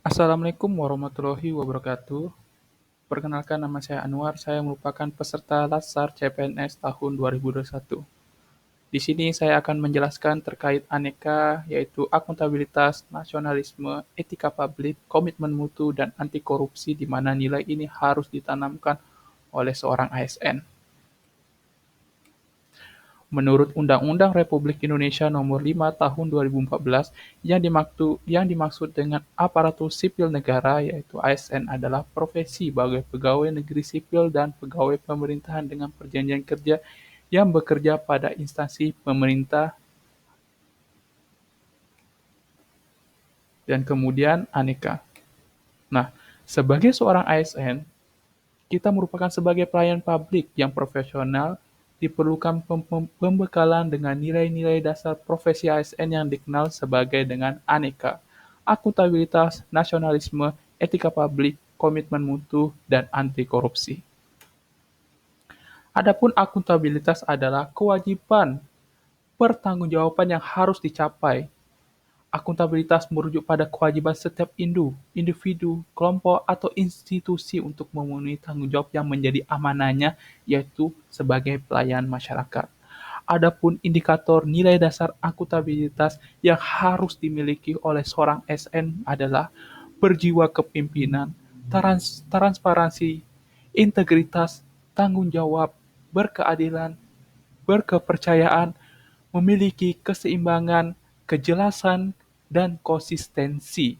Assalamualaikum warahmatullahi wabarakatuh. Perkenalkan nama saya Anwar, saya merupakan peserta Latsar CPNS tahun 2021. Di sini saya akan menjelaskan terkait aneka, yaitu akuntabilitas, nasionalisme, etika publik, komitmen mutu, dan anti korupsi di mana nilai ini harus ditanamkan oleh seorang ASN. Menurut Undang-Undang Republik Indonesia Nomor 5 Tahun 2014, yang dimaksud dengan aparatur sipil negara yaitu ASN adalah profesi sebagai pegawai negeri sipil dan pegawai pemerintahan dengan perjanjian kerja yang bekerja pada instansi pemerintah dan kemudian aneka. Nah, sebagai seorang ASN, kita merupakan sebagai pelayan publik yang profesional, diperlukan pembekalan dengan nilai-nilai dasar profesi ASN yang dikenal sebagai dengan aneka, akuntabilitas, nasionalisme, etika publik, komitmen mutu, dan anti korupsi. Adapun akuntabilitas adalah kewajiban pertanggungjawaban yang harus dicapai. Akuntabilitas merujuk pada kewajiban setiap individu, kelompok, atau institusi untuk memenuhi tanggung jawab yang menjadi amanahnya, yaitu sebagai pelayan masyarakat. Adapun indikator nilai dasar akuntabilitas yang harus dimiliki oleh seorang SN adalah berjiwa kepemimpinan, transparansi, integritas, tanggung jawab, berkeadilan, berkepercayaan, memiliki keseimbangan, kejelasan, dan konsistensi.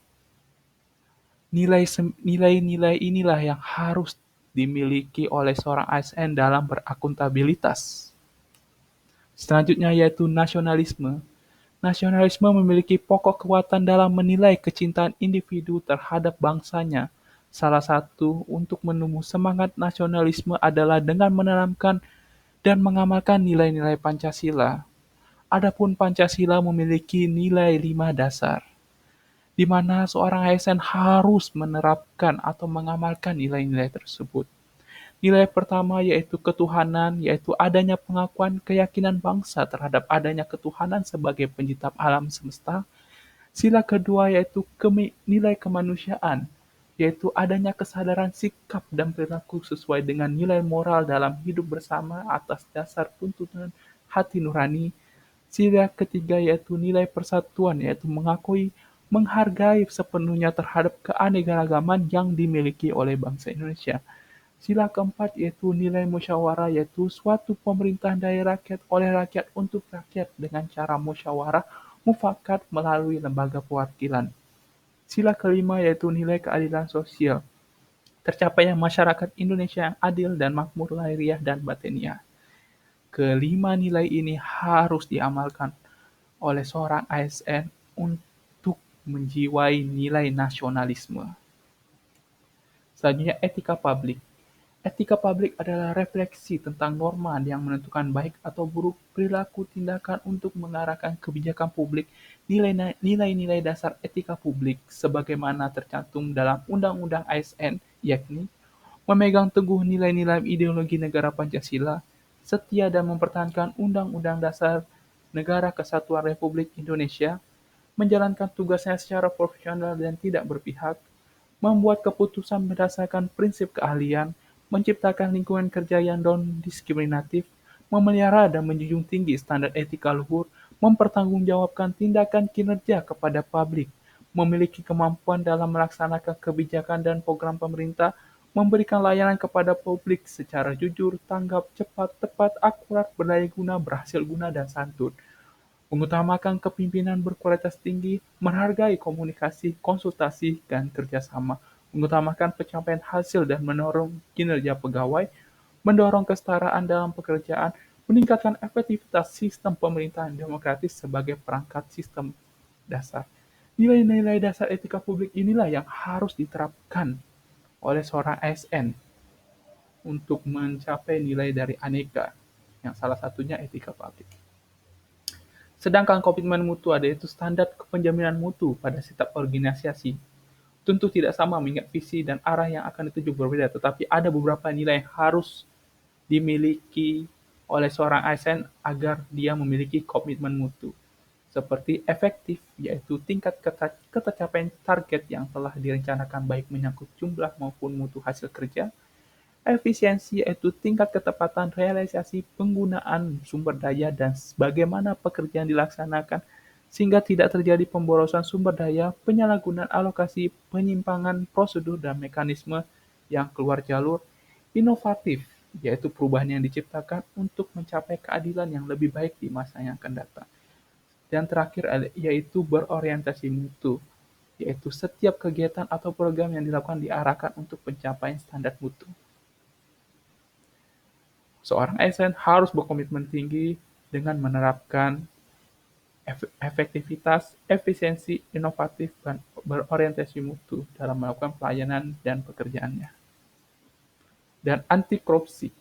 Nilai-nilai inilah yang harus dimiliki oleh seorang ASN dalam berakuntabilitas. Selanjutnya yaitu nasionalisme. Nasionalisme memiliki pokok kekuatan dalam menilai kecintaan individu terhadap bangsanya. Salah satu untuk menumbuh semangat nasionalisme adalah dengan menanamkan dan mengamalkan nilai-nilai Pancasila. Adapun Pancasila memiliki nilai 5 dasar, di mana seorang ASN harus menerapkan atau mengamalkan nilai-nilai tersebut. Nilai pertama yaitu ketuhanan, yaitu adanya pengakuan keyakinan bangsa terhadap adanya ketuhanan sebagai pencipta alam semesta. Sila kedua yaitu nilai kemanusiaan, yaitu adanya kesadaran sikap dan perilaku sesuai dengan nilai moral dalam hidup bersama atas dasar tuntunan hati nurani. Sila ketiga yaitu nilai persatuan, yaitu menghargai sepenuhnya terhadap keanekaragaman yang dimiliki oleh bangsa Indonesia. Sila keempat yaitu nilai musyawarah, yaitu suatu pemerintahan dari rakyat oleh rakyat untuk rakyat dengan cara musyawarah mufakat melalui lembaga perwakilan. Sila kelima yaitu nilai keadilan sosial, tercapainya masyarakat Indonesia yang adil dan makmur lahiriah dan batiniah. Kelima nilai ini harus diamalkan oleh seorang ASN untuk menjiwai nilai nasionalisme. Selanjutnya etika publik. Etika publik adalah refleksi tentang norma yang menentukan baik atau buruk perilaku tindakan untuk mengarahkan kebijakan publik. Nilai-nilai dasar etika publik sebagaimana tercantum dalam Undang-Undang ASN, yakni memegang teguh nilai-nilai ideologi negara Pancasila, setia dan mempertahankan Undang-Undang Dasar Negara Kesatuan Republik Indonesia, menjalankan tugasnya secara profesional dan tidak berpihak, membuat keputusan berdasarkan prinsip keahlian, menciptakan lingkungan kerja yang non-diskriminatif, memelihara dan menjunjung tinggi standar etika luhur, mempertanggungjawabkan tindakan kinerja kepada publik, memiliki kemampuan dalam melaksanakan kebijakan dan program pemerintah, memberikan layanan kepada publik secara jujur, tanggap, cepat, tepat, akurat, berdaya guna, berhasil guna, dan santun. Mengutamakan kepemimpinan berkualitas tinggi, menghargai komunikasi, konsultasi, dan kerjasama, mengutamakan pencapaian hasil dan mendorong kinerja pegawai, mendorong kesetaraan dalam pekerjaan, meningkatkan efektivitas sistem pemerintahan demokratis sebagai perangkat sistem dasar. Nilai-nilai dasar etika publik inilah yang harus diterapkan oleh seorang ASN untuk mencapai nilai dari aneka, yang salah satunya etika publik. Sedangkan komitmen mutu ada yaitu standar penjaminan mutu pada setiap organisasi. Tentu tidak sama mengingat visi dan arah yang akan dituju berbeda, tetapi ada beberapa nilai yang harus dimiliki oleh seorang ASN agar dia memiliki komitmen mutu. seperti efektif, yaitu tingkat ketercapaian target yang telah direncanakan baik menyangkut jumlah maupun mutu hasil kerja. Efisiensi yaitu tingkat ketepatan realisasi penggunaan sumber daya dan bagaimana pekerjaan dilaksanakan sehingga tidak terjadi pemborosan sumber daya, penyalahgunaan alokasi, penyimpangan prosedur dan mekanisme yang keluar jalur. Inovatif yaitu perubahan yang diciptakan untuk mencapai keadilan yang lebih baik di masa yang akan datang. Dan terakhir yaitu berorientasi mutu, yaitu setiap kegiatan atau program yang dilakukan diarahkan untuk pencapaian standar mutu. Seorang ASN harus berkomitmen tinggi dengan menerapkan efektivitas, efisiensi, inovatif, dan berorientasi mutu dalam melakukan pelayanan dan pekerjaannya. Dan anti korupsi.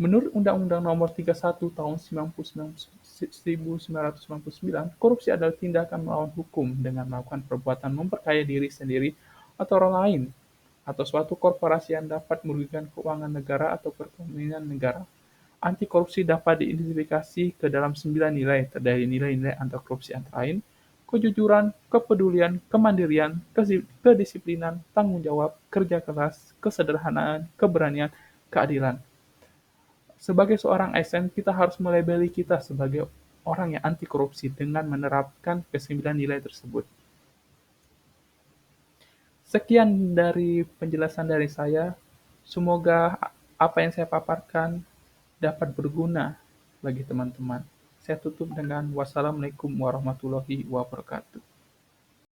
Menurut Undang-Undang Nomor 31 Tahun 1999, korupsi adalah tindakan melawan hukum dengan melakukan perbuatan memperkaya diri sendiri atau orang lain, atau suatu korporasi yang dapat merugikan keuangan negara atau perekonomian negara. Anti korupsi dapat diidentifikasi ke dalam 9 nilai, terdiri nilai-nilai anti korupsi antara lain, kejujuran, kepedulian, kemandirian, kedisiplinan, tanggung jawab, kerja keras, kesederhanaan, keberanian, keadilan. Sebagai seorang ASN, kita harus melabeli kita sebagai orang yang anti korupsi dengan menerapkan kesembilan nilai tersebut. Sekian dari penjelasan dari saya. Semoga apa yang saya paparkan dapat berguna bagi teman-teman. Saya tutup dengan wassalamualaikum warahmatullahi wabarakatuh.